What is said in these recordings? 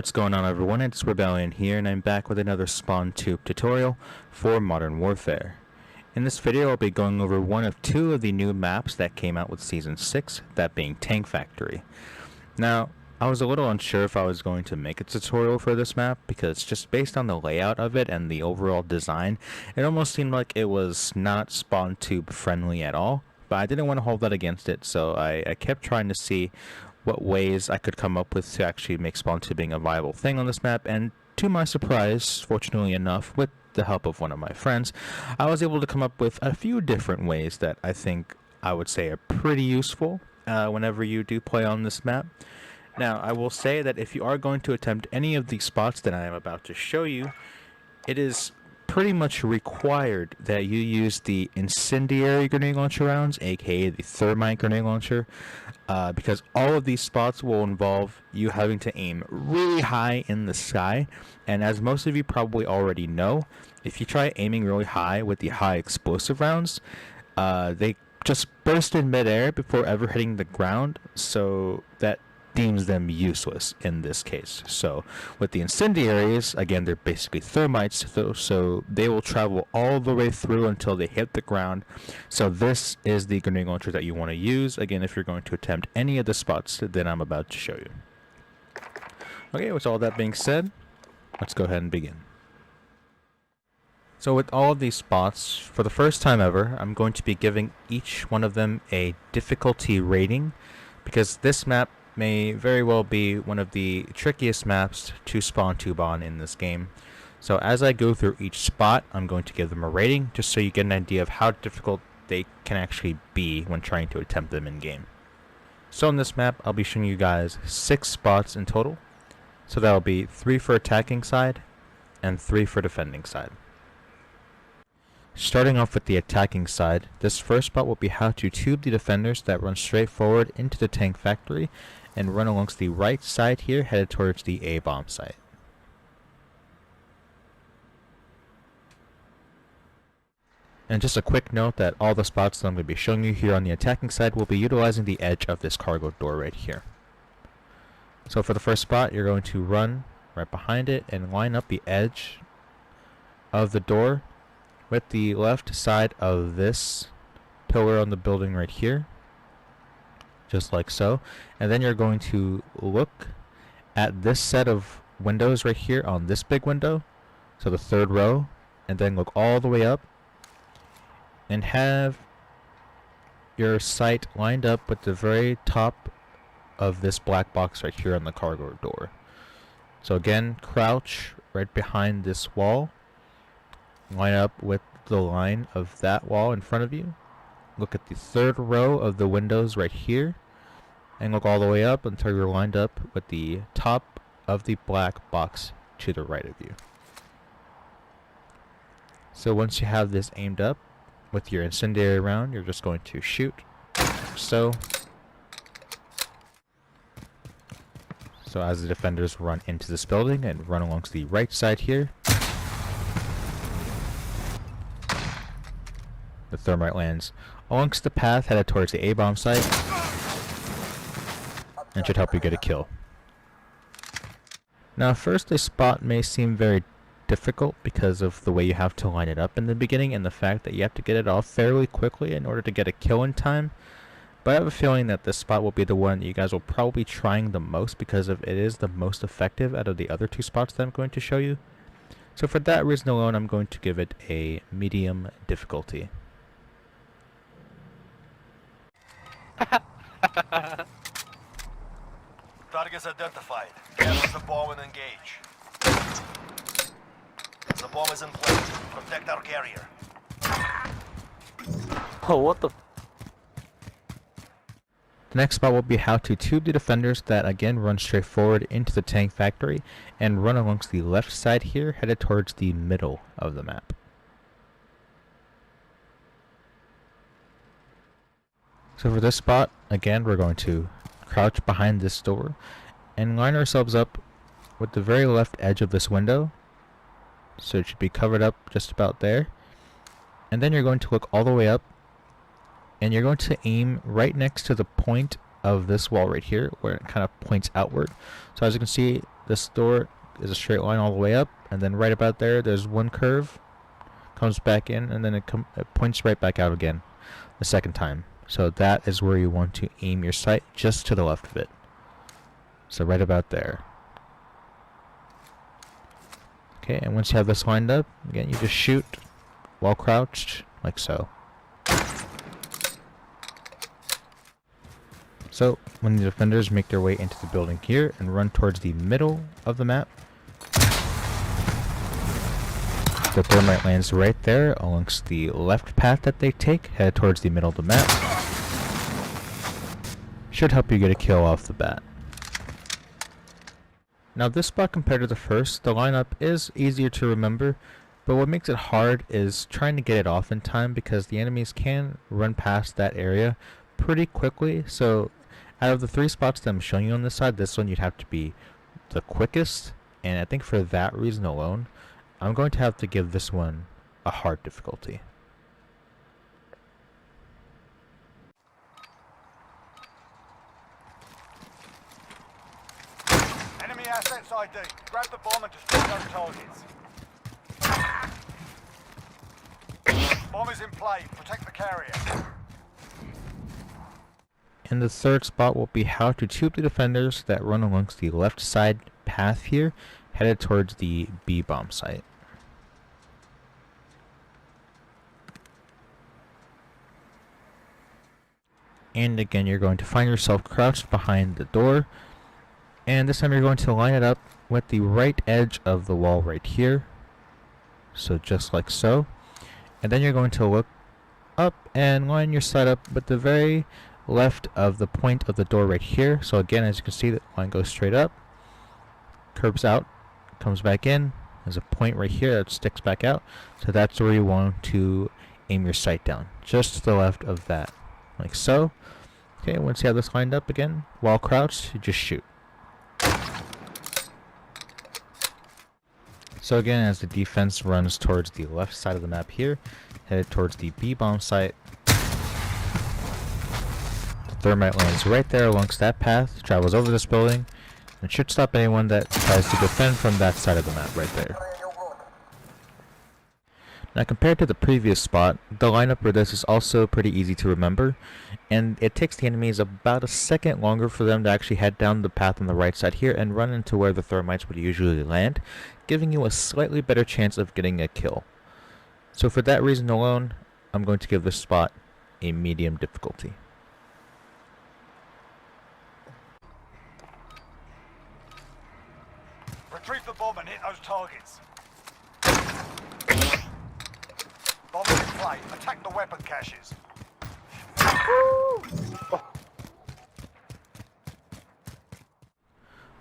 What's going on, everyone? It's Rebellion here, and I'm back with another spawn tube tutorial for Modern Warfare. In this video, I'll be going over one of two of the new maps that came out with Season 6, that being Tank Factory. Now, I was a little unsure if I was going to make a tutorial for this map, because just based on the layout of it and the overall design, it almost seemed like it was not spawn tube friendly at all, but I didn't want to hold that against it, so I kept trying to see what ways I could come up with to actually make spawn tubing a viable thing on this map, and to my surprise, fortunately enough, with the help of one of my friends, I was able to come up with a few different ways that I think I would say are pretty useful whenever you do play on this map. Now, I will say that if you are going to attempt any of these spots that I am about to show you, it is pretty much required that you use the incendiary grenade launcher rounds, aka the thermite grenade launcher, because all of these spots will involve you having to aim really high in the sky, and as most of you probably already know, if you try aiming really high with the high explosive rounds, they just burst in midair before ever hitting the ground, so that deems them useless in this case. So with the incendiaries, again, they're basically thermites, so they will travel all the way through until they hit the ground. So this is the grenade launcher that you want to use, again, if you're going to attempt any of the spots that I'm about to show you. Okay, with all that being said, let's go ahead and begin. So with all of these spots, for the first time ever, I'm going to be giving each one of them a difficulty rating, because this map may very well be one of the trickiest maps to spawn tube on in this game. So as I go through each spot, I'm going to give them a rating, just so you get an idea of how difficult they can actually be when trying to attempt them in game. So on this map, I'll be showing you guys 6 spots in total. So that'll be 3 for attacking side, and 3 for defending side. Starting off with the attacking side, this first spot will be how to tube the defenders that run straight forward into the tank factory and run along the right side here, headed towards the A-bomb site. And just a quick note that all the spots that I'm going to be showing you here on the attacking side will be utilizing the edge of this cargo door right here. So for the first spot, you're going to run right behind it and line up the edge of the door with the left side of this pillar on the building right here, just like so. And then you're going to look at this set of windows right here on this big window, so the third row, and then look all the way up and have your sight lined up with the very top of this black box right here on the cargo door. So again, crouch right behind this wall, line up with the line of that wall in front of you, look at the third row of the windows right here, and look all the way up until you're lined up with the top of the black box to the right of you. So once you have this aimed up with your incendiary round, you're just going to shoot, so as the defenders run into this building and run along the right side here, the thermite lands alongst the path headed towards the A-bomb site and should help you get a kill. Now at first, this spot may seem very difficult because of the way you have to line it up in the beginning and the fact that you have to get it off fairly quickly in order to get a kill in time. But I have a feeling that this spot will be the one that you guys will probably be trying the most, because it is the most effective out of the other 2 spots that I'm going to show you. So for that reason alone, I'm going to give it a medium difficulty. Targets identified. Gather the bomb and engage. The bomb is in place. Protect our carrier. Oh, what the? The next spot will be how to tube the defenders that again run straight forward into the tank factory and run alongst the left side here, headed towards the middle of the map. So for this spot, again, we're going to crouch behind this door and line ourselves up with the very left edge of this window, so it should be covered up just about there. And then you're going to look all the way up, and you're going to aim right next to the point of this wall right here, where it kind of points outward. So as you can see, this door is a straight line all the way up, and then right about there's one curve, comes back in, and then it points right back out again the second time. So that is where you want to aim your sight, just to the left of it. So right about there. Okay, and once you have this lined up, again, you just shoot while crouched, like so. So, when the defenders make their way into the building here and run towards the middle of the map, the thermite lands right there amongst the left path that they take, head towards the middle of the map. Should help you get a kill off the bat. Now this spot compared to the first, the lineup is easier to remember, but what makes it hard is trying to get it off in time, because the enemies can run past that area pretty quickly. So out of the 3 spots that I'm showing you on this side, this one you'd have to be the quickest, and I think for that reason alone, I'm going to have to give this one a hard difficulty. Enemy assets ID. Grab the bomb and destroy those targets. Bomb is in play. Protect the carrier. And the third spot will be how to tube the defenders that run amongst the left side path here, headed towards the B bomb site. And again, you're going to find yourself crouched behind the door, and this time you're going to line it up with the right edge of the wall right here, so just like so. And then you're going to look up and line your sight up with the very left of the point of the door right here. So again, as you can see, the line goes straight up, curves out, comes back in. There's a point right here that sticks back out, so that's where you want to aim your sight down, just to the left of that, like so. Okay, once you have this lined up again, while crouched, you just shoot. So again, as the defense runs towards the left side of the map here, headed towards the B bomb site, thermite lands right there alongst that path, travels over this building, and should stop anyone that tries to defend from that side of the map right there. Now compared to the previous spot, the lineup for this is also pretty easy to remember, and it takes the enemies about a second longer for them to actually head down the path on the right side here and run into where the thermites would usually land, giving you a slightly better chance of getting a kill. So for that reason alone, I'm going to give this spot a medium difficulty. Retrieve the bomb and hit those targets. Bomb is in play. Attack the weapon caches.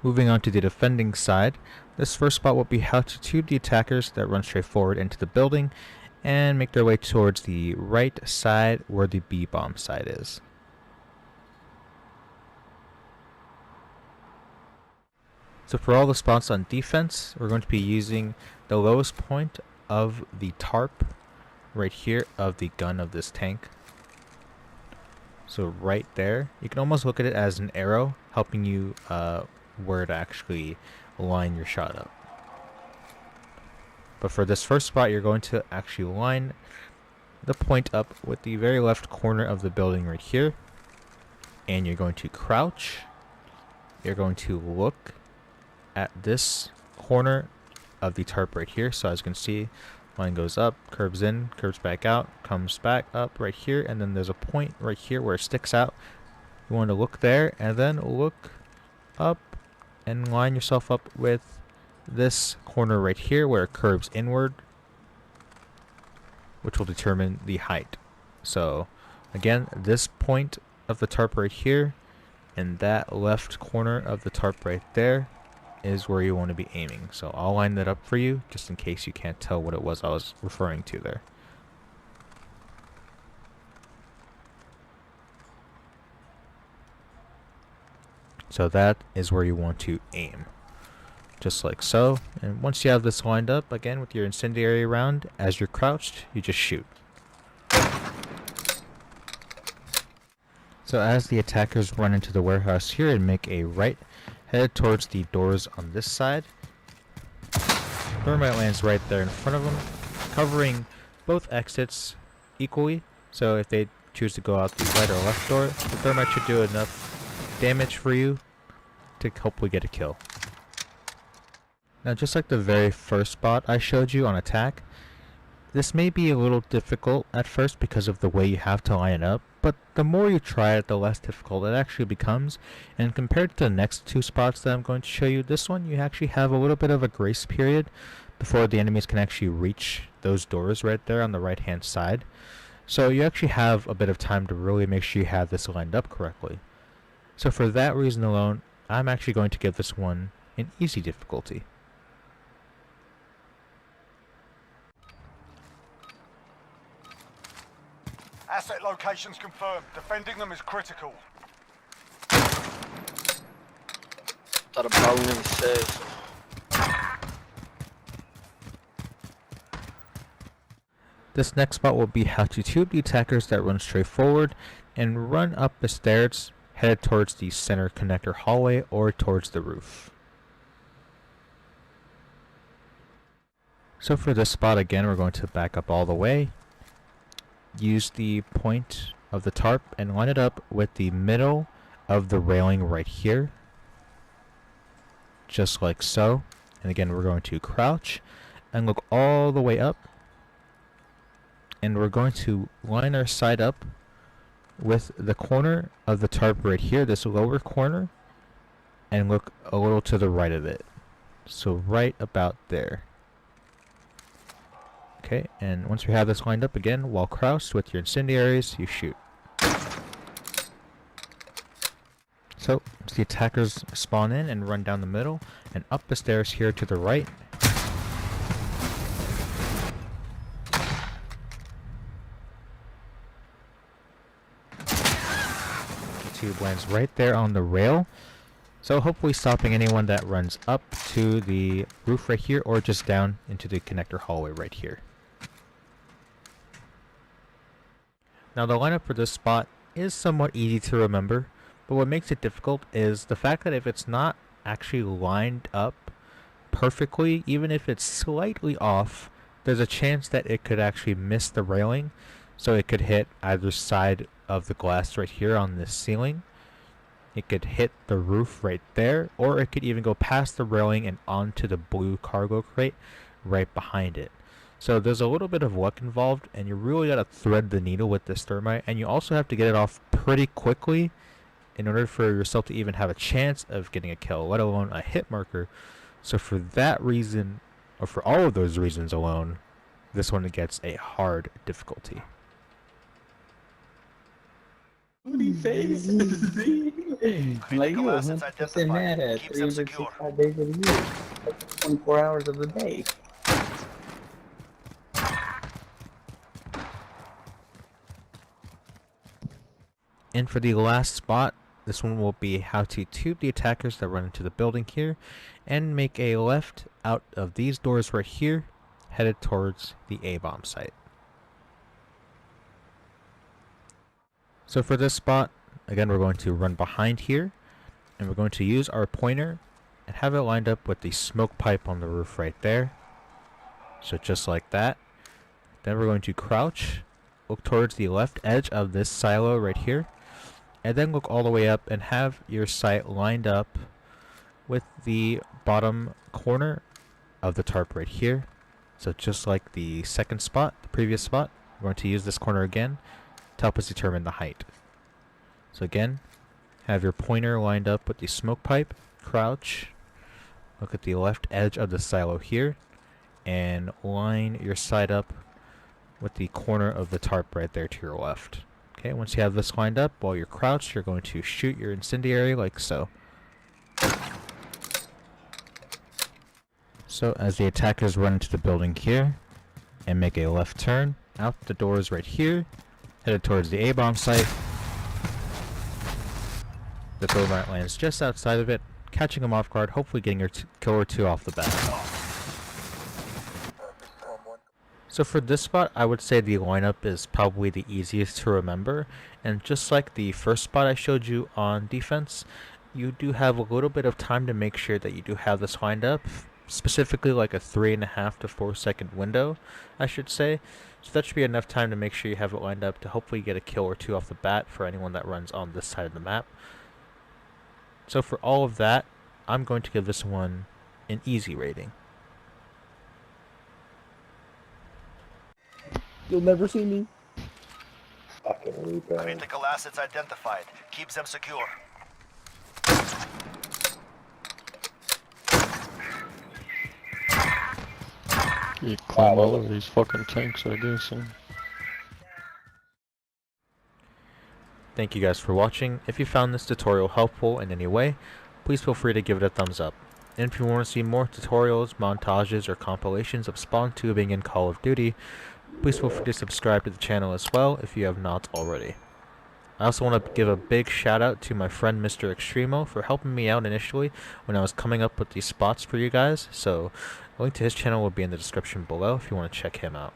Moving on to the defending side, this first spot will be how to tube the attackers that run straight forward into the building and make their way towards the right side where the B bomb side is. So for all the spots on defense, we're going to be using the lowest point of the tarp right here of the gun of this tank. So right there, you can almost look at it as an arrow, helping you where to actually line your shot up. But for this first spot, you're going to actually line the point up with the very left corner of the building right here, and you're going to crouch. You're going to look at this corner of the tarp right here. So as you can see, line goes up, curves in, curves back out, comes back up right here, and then there's a point right here where it sticks out. You want to look there and then look up and line yourself up with this corner right here where it curves inward, which will determine the height. So again, this point of the tarp right here and that left corner of the tarp right there is where you want to be aiming. So I'll line that up for you just in case you can't tell what it was I was referring to there. So that is where you want to aim, just like so. And once you have this lined up, again with your incendiary round, as you're crouched, you just shoot. So as the attackers run into the warehouse here and make a right headed towards the doors on this side. Thermite lands right there in front of them, covering both exits equally. So if they choose to go out the right or left door, the thermite should do enough damage for you to hopefully get a kill. Now, just like the very first spot I showed you on attack, this may be a little difficult at first because of the way you have to line it up, but the more you try it, the less difficult it actually becomes. And compared to the next two spots that I'm going to show you, this one you actually have a little bit of a grace period before the enemies can actually reach those doors right there on the right hand side. So you actually have a bit of time to really make sure you have this lined up correctly. So for that reason alone, I'm actually going to give this one an easy difficulty. Asset locations confirmed. Defending them is critical. Thought about really safe. This next spot will be how to tube the attackers that run straight forward and run up the stairs headed towards the center connector hallway or towards the roof. So for this spot again, we're going to back up all the way, use the point of the tarp and line it up with the middle of the railing right here, just like so. And again, we're going to crouch and look all the way up, and we're going to line our side up with the corner of the tarp right here, this lower corner, and look a little to the right of it. So right about there. Okay, and once we have this lined up again, while crouched with your incendiaries, you shoot. So, as the attackers spawn in and run down the middle and up the stairs here to the right. Tube lands right there on the rail, so hopefully stopping anyone that runs up to the roof right here or just down into the connector hallway right here. Now the lineup for this spot is somewhat easy to remember, but what makes it difficult is the fact that if it's not actually lined up perfectly, even if it's slightly off, there's a chance that it could actually miss the railing, so it could hit either side of the glass right here on this ceiling. It could hit the roof right there, or it could even go past the railing and onto the blue cargo crate right behind it. So there's a little bit of luck involved, and you really got to thread the needle with this thermite, and you also have to get it off pretty quickly in order for yourself to even have a chance of getting a kill, let alone a hit marker. So for that reason, or for all of those reasons alone, this one gets a hard difficulty. Booty face. Like you 100% mad at 365 days of the year, like 24 hours of the day. And for the last spot, this one will be how to tube the attackers that run into the building here and make a left out of these doors right here, headed towards the A-bomb site. So for this spot, again, we're going to run behind here, and we're going to use our pointer and have it lined up with the smoke pipe on the roof right there. So just like that. Then we're going to crouch, look towards the left edge of this silo right here, and then look all the way up and have your sight lined up with the bottom corner of the tarp right here. So just like the second spot, the previous spot, we're going to use this corner again to help us determine the height. So again, have your pointer lined up with the smoke pipe, crouch, look at the left edge of the silo here, and line your sight up with the corner of the tarp right there to your left. Okay, once you have this lined up, while you're crouched, you're going to shoot your incendiary like so. So as the attackers run into the building here and make a left turn out the doors right here, headed towards the A-bomb site, the thermite lands just outside of it, catching them off guard, hopefully getting a kill or two off the bat. So for this spot, I would say the lineup is probably the easiest to remember, and just like the first spot I showed you on defense, you do have a little bit of time to make sure that you do have this lined up, specifically like a 3.5 to 4 second window, I should say. So that should be enough time to make sure you have it lined up to hopefully get a kill or two off the bat for anyone that runs on this side of the map. So for all of that, I'm going to give this one an easy rating. You'll never see me. Fucking retard. Critical assets identified. Keep them secure. You climb all over these fucking tanks, I guess. Huh? Thank you guys for watching. If you found this tutorial helpful in any way, please feel free to give it a thumbs up. And if you want to see more tutorials, montages, or compilations of spawn tubing in Call of Duty, please feel free to subscribe to the channel as well if you have not already. I also want to give a big shout out to my friend Mr. Extremo for helping me out initially when I was coming up with these spots for you guys, so a link to his channel will be in the description below if you want to check him out.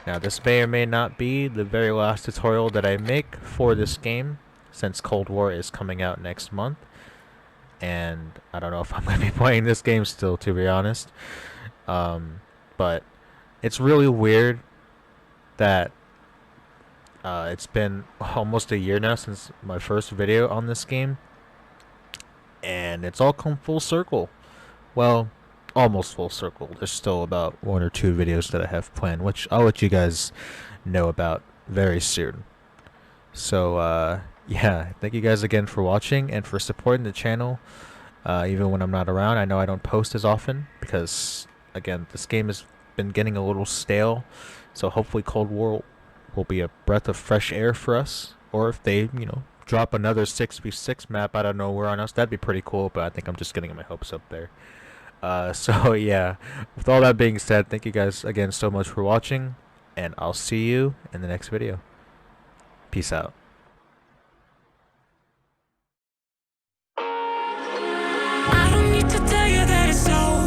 Now this may or may not be the very last tutorial that I make for this game, since Cold War is coming out next month, and I don't know if I'm going to be playing this game still, to be honest. But it's really weird that it's been almost a year now since my first video on this game, and it's all come full circle. Well, almost full circle. There's still about 1 or 2 videos that I have planned, which I'll let you guys know about very soon. So yeah, thank you guys again for watching and for supporting the channel, even when I'm not around. I know I don't post as often because, again, this game has been getting a little stale, so hopefully Cold War will be a breath of fresh air for us, or if they, drop another 6v6 map out of nowhere on us, that'd be pretty cool, but I think I'm just getting my hopes up there. So yeah, with all that being said, thank you guys again so much for watching, and I'll see you in the next video. Peace out. I don't need to tell you that it's over.